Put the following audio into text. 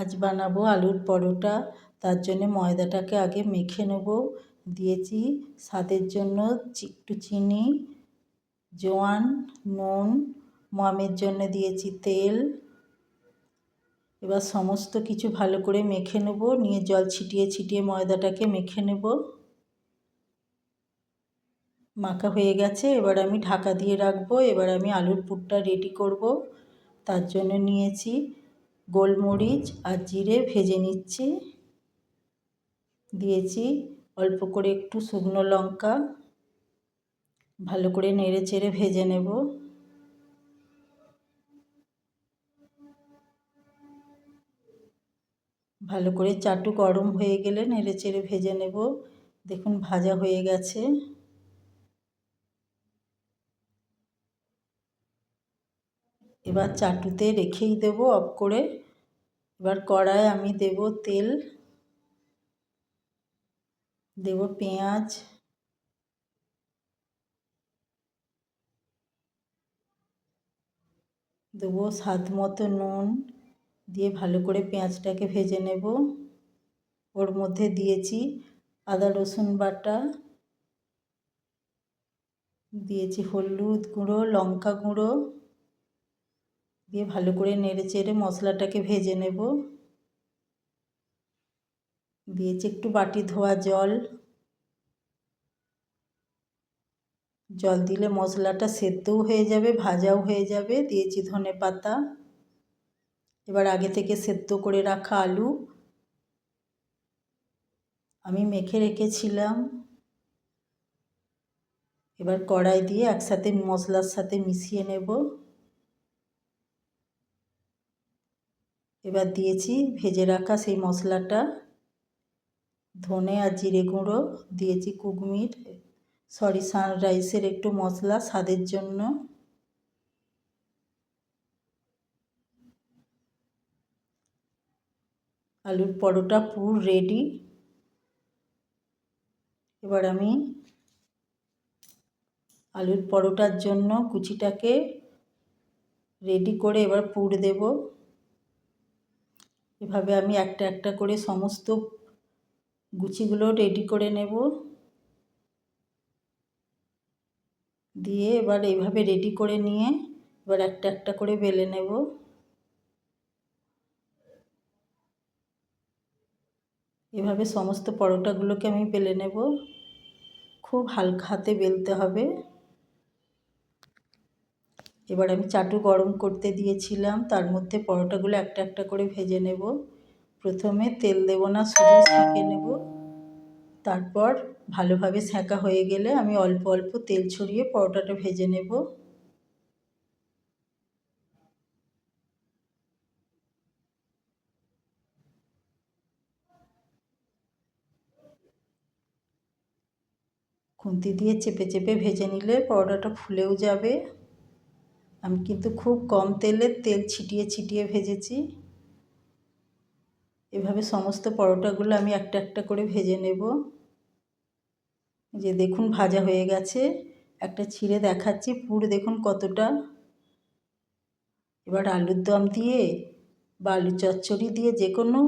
আজ বানাবো আলুর পরোটা। তার জন্য ময়দাটাকে আগে মেখে নেব। দিয়েছি স্বাদের জন্য একটু চিনি, জোয়ান, নুন, ময়ামের জন্য দিয়েছি তেল। এবার সমস্ত কিছু ভালো করে মেখে নেব। নিয়ে জল ছিটিয়ে ছিটিয়ে ময়দাটাকে মেখে নেব। মাখা হয়ে গেছে, এবার আমি ঢাকা দিয়ে রাখবো। এবার আমি আলুর পুরটা রেডি করব। তার জন্য নিয়েছি গোলমরিচ আর জিরে ভেজে নিচ্ছি। দিয়েছি অল্প করে একটু শুকনো লঙ্কা। ভালো করে নেড়ে চেড়ে ভেজে নেব। ভালো করে চাটু গরম হয়ে গেলে নেড়ে চেড়ে ভেজে নেব। দেখুন ভাজা হয়ে গেছে। এবার চাটুতে রেখেই দেব অফ করে। এবার কড়ায় আমি দেব তেল, দেব পেঁয়াজ, দেবো স্বাদ মতো নুন। দিয়ে ভালো করে পেঁয়াজটাকে ভেজে নেব। ওর মধ্যে দিয়েছি আদা রসুন বাটা, দিয়েছি হলুদ গুঁড়ো, লঙ্কা গুঁড়ো। দিয়ে ভালো করে নেড়ে চেড়ে মশলাটাকে ভেজে নেব। দিয়েছি একটু বাটি ধোয়া জল। জল দিলে মশলাটা সেদ্ধও হয়ে যাবে, ভাজাও হয়ে যাবে। দিয়েছি ধনেপাতা। এবার আগে থেকে সেদ্ধ করে রাখা আলু আমি মেখে রেখেছিলাম, এবার কড়াই দিয়ে একসাথে মশলার সাথে মিশিয়ে নেব। এবার দিয়েছি ভেজে রাখা সেই মশলাটা, ধনে আর জিরে গুঁড়ো, দিয়েছি কুকমির সানরাইসের একটু মশলা স্বাদের জন্য। আলুর পরোটা পুর রেডি। এবার আমি আলুর পরোটার জন্য কুচিটাকে রেডি করে এবার পুর দেব। এভাবে আমি একটা একটা করে সমস্ত গুচিগুলো রেডি করে নেব। দিয়ে এবার এইভাবে রেডি করে নিয়ে এবার একটা একটা করে বেলে নেব। এভাবে সমস্ত পরোটাগুলোকে আমি বেলে নেব। খুব হালকা হাতে বেলতে হবে। এবার আমি চাটু গরম করতে দিয়েছিলাম, তার মধ্যে পরোটাগুলো একটা একটা করে ভেজে নেব। প্রথমে তেল দেব না, শুধু সেঁকে নেব। তারপর ভালোভাবে সেঁকা হয়ে গেলে আমি অল্প অল্প তেল ছড়িয়ে পরোটাটা ভেজে নেব। খুন্তি দিয়ে চেপে চেপে ভেজে নিলে পরোটাটা ফুলেও যাবে। আমি কিন্তু খুব কম তেল ছিটিয়ে ছিটিয়ে ভেজেছি। এভাবে সমস্ত পরোটাগুলো আমি একটা একটা করে ভেজে নেব। যে দেখুন ভাজা হয়ে গেছে, একটা ছিঁড়ে দেখাচ্ছি পুর দেখুন কতটা। এবার আলুর দম দিয়ে বা আলু চচ্চড়ি দিয়ে যে কোনো